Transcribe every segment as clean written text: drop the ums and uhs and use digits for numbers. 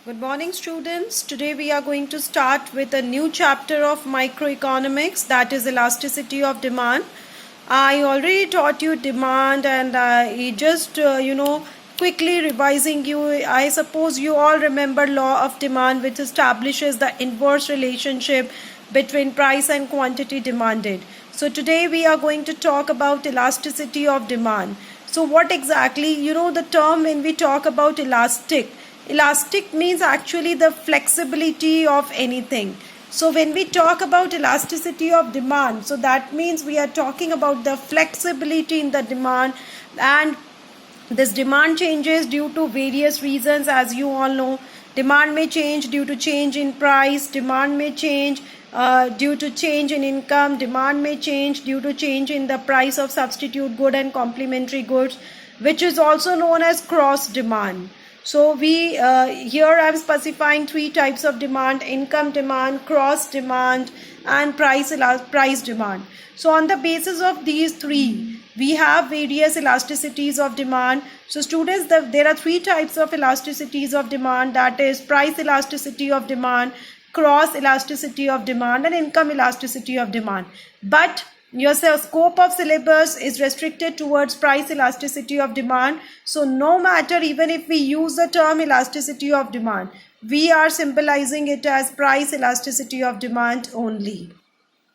Good morning, students. Today we are going to start with a new chapter of microeconomics, that is elasticity of demand. I already taught you demand and I just quickly revising you. I suppose you all remember law of demand, which establishes the inverse relationship between price and quantity demanded. So today we are going to talk about elasticity of demand. So what exactly, the term when we talk about elastic means actually the flexibility of anything. So when we talk about elasticity of demand, so that means we are talking about the flexibility in the demand, and this demand changes due to various reasons. As you all know, demand may change due to change in price, demand may change due to change in income, demand may change due to change in the price of substitute good and complementary goods, which is also known as cross demand. So we here I am specifying three types of demand: income demand, cross demand, and price demand. So on the basis of these three, we have various elasticities of demand. So students, there are three types of elasticities of demand, that is price elasticity of demand, cross elasticity of demand, and income elasticity of demand. But your scope of syllabus is restricted towards price elasticity of demand. So no matter, even if we use the term elasticity of demand, we are symbolizing it as price elasticity of demand only.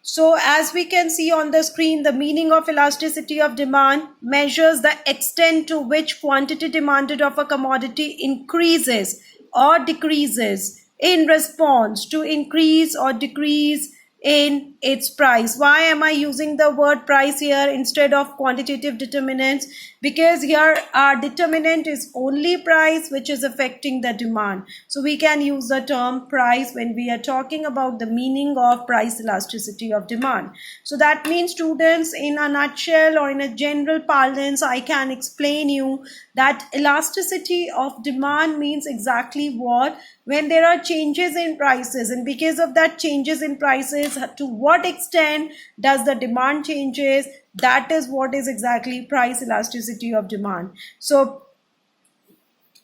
So as we can see on the screen, the meaning of elasticity of demand measures the extent to which quantity demanded of a commodity increases or decreases in response to increase or decrease in its price. Why am I using the word price here instead of quantitative determinants? Because here our determinant is only price, which is affecting the demand. So we can use the term price when we are talking about the meaning of price elasticity of demand. So that means, students, in a nutshell or in a general parlance, I can explain you that elasticity of demand means exactly what? When there are changes in prices, and because of that changes in prices, to what extent does the demand changes, that is what is exactly price elasticity of demand. So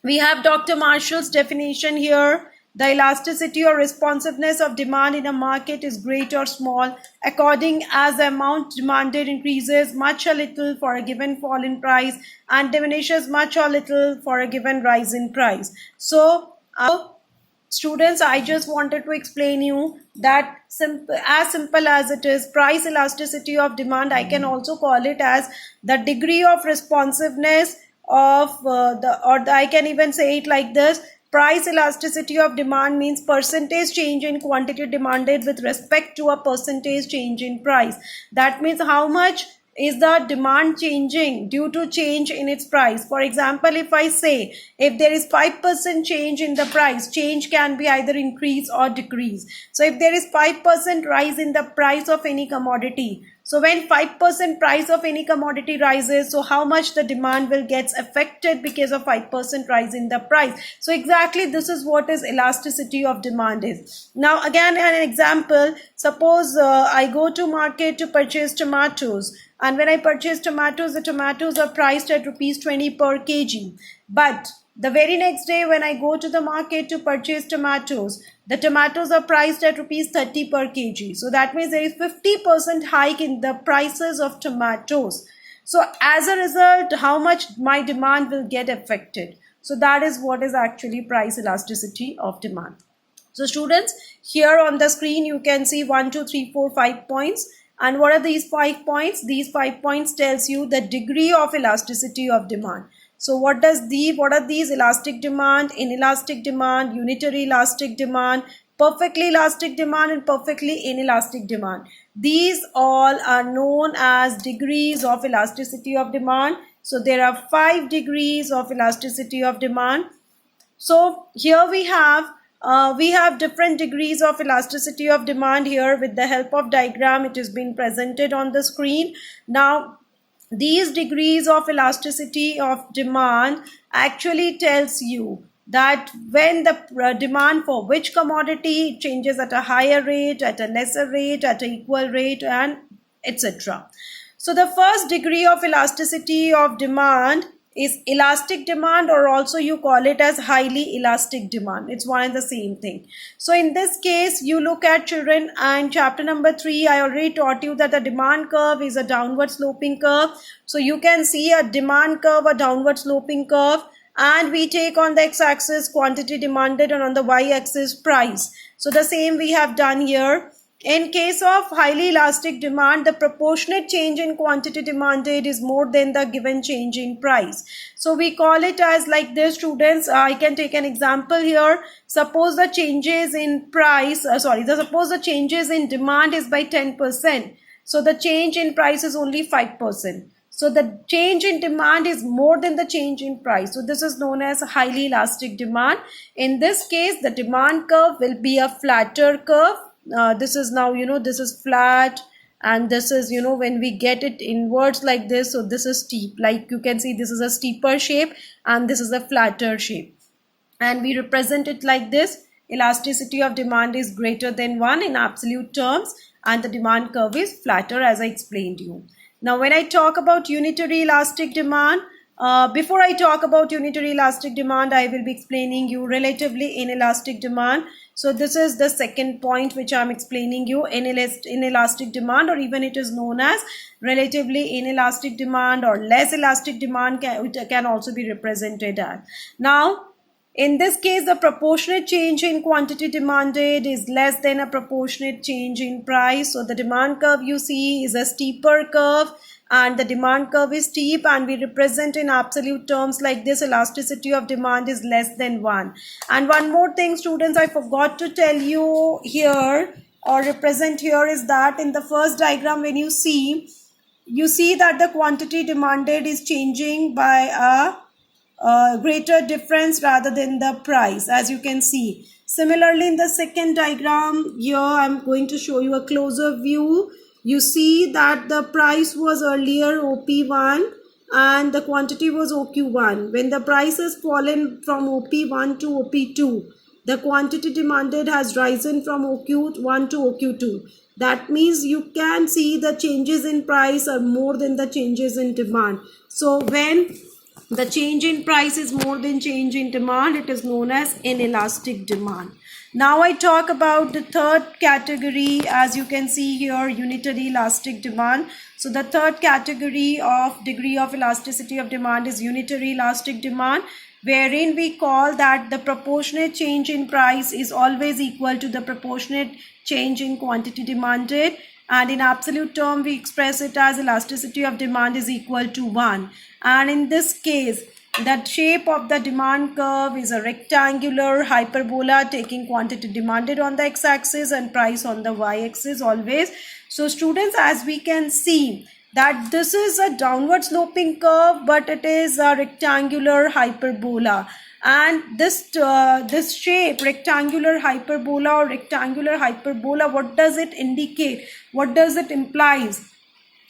we have Dr. Marshall's definition here. The elasticity or responsiveness of demand in a market is great or small according as the amount demanded increases much or little for a given fall in price and diminishes much or little for a given rise in price. So students, I just wanted to explain you that as simple as it is, price elasticity of demand, I can also call it as the degree of responsiveness of I can even say it like this: price elasticity of demand means percentage change in quantity demanded with respect to a percentage change in price. That means how much is the demand changing due to change in its price. For example, if I say, if there is 5% change in the price, change can be either increase or decrease. So if there is 5% rise in the price of any commodity, so when 5% price of any commodity rises, so how much the demand will get affected because of 5% rise in the price. So exactly this is what is elasticity of demand is. Now again, an example, suppose I go to market to purchase tomatoes, and when I purchase tomatoes, the tomatoes are priced at rupees 20 per kg. But the very next day when I go to the market to purchase tomatoes, the tomatoes are priced at rupees 30 per kg. So that means there is 50% hike in the prices of tomatoes. So as a result, how much my demand will get affected. So that is what is actually price elasticity of demand. So students, here on the screen you can see 1, 2, 3, 4, 5 points. And what are these 5 points? These 5 points tells you the degree of elasticity of demand. So what are these? Elastic demand, inelastic demand, unitary elastic demand, perfectly elastic demand, and perfectly inelastic demand. These all are known as degrees of elasticity of demand. So there are 5 degrees of elasticity of demand. So here we have different degrees of elasticity of demand here. With the help of diagram, it is being presented on the screen. Now these degrees of elasticity of demand actually tells you that when the demand for which commodity changes at a higher rate, at a lesser rate, at an equal rate, and etc. So the first degree of elasticity of demand is elastic demand, or also you call it as highly elastic demand. It's one and the same thing. So in this case, you look at children, and chapter number 3, I already taught you that the demand curve is a downward sloping curve. So you can see a demand curve, a downward sloping curve, and we take on the x-axis quantity demanded and on the y-axis price. So the same we have done here. In case of highly elastic demand, the proportionate change in quantity demanded is more than the given change in price. So we call it as like this, students. I can take an example here. Suppose the changes in price, suppose the changes in demand is by 10%. So the change in price is only 5%. So the change in demand is more than the change in price. So this is known as highly elastic demand. In this case, the demand curve will be a flatter curve. This is now, this is flat, and this is, when we get it inwards like this, so this is steep. Like you can see, this is a steeper shape and this is a flatter shape. And we represent it like this. Elasticity of demand is greater than 1 in absolute terms, and the demand curve is flatter, as I explained you. Now, when I talk about unitary elastic demand, before I talk about unitary elastic demand, I will be explaining you relatively inelastic demand. So this is the second point which I am explaining you. Inelastic demand, or even it is known as relatively inelastic demand, or less elastic demand can also be represented as. Now, in this case, the proportionate change in quantity demanded is less than a proportionate change in price. So the demand curve you see is a steeper curve, and the demand curve is steep, and we represent in absolute terms like this. Elasticity of demand is less than 1. And one more thing, students, I forgot to tell you here or represent here is that in the first diagram, when you see that the quantity demanded is changing by a greater difference rather than the price, as you can see. Similarly, in the second diagram here, I'm going to show you a closer view. You see that the price was earlier OP1 and the quantity was OQ1. When the price has fallen from OP1 to OP2, the quantity demanded has risen from OQ1 to OQ2. That means you can see the changes in price are more than the changes in demand. So when the change in price is more than change in demand, it is known as inelastic demand. Now I talk about the third category. As you can see here, unitary elastic demand. So the third category of degree of elasticity of demand is unitary elastic demand, wherein we call that the proportionate change in price is always equal to the proportionate change in quantity demanded. And in absolute term, we express it as elasticity of demand is equal to 1. And in this case, the shape of the demand curve is a rectangular hyperbola, taking quantity demanded on the x-axis and price on the y-axis always. So students, as we can see that this is a downward sloping curve, but it is a rectangular hyperbola. And this shape, rectangular hyperbola or rectangular hyperbola, what does it indicate? What does it implies?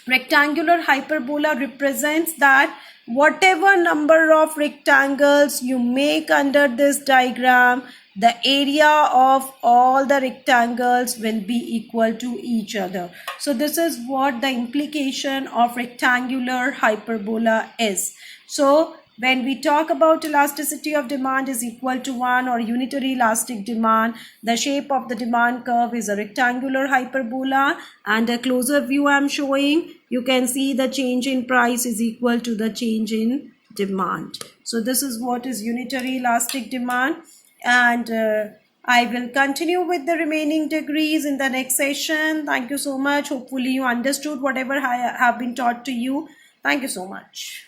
Rectangular hyperbola represents that whatever number of rectangles you make under this diagram, the area of all the rectangles will be equal to each other. So this is what the implication of rectangular hyperbola is. So when we talk about elasticity of demand is equal to 1 or unitary elastic demand, the shape of the demand curve is a rectangular hyperbola, and a closer view I am showing, you can see the change in price is equal to the change in demand. So this is what is unitary elastic demand, and I will continue with the remaining degrees in the next session. Thank you so much. Hopefully you understood whatever I have been taught to you. Thank you so much.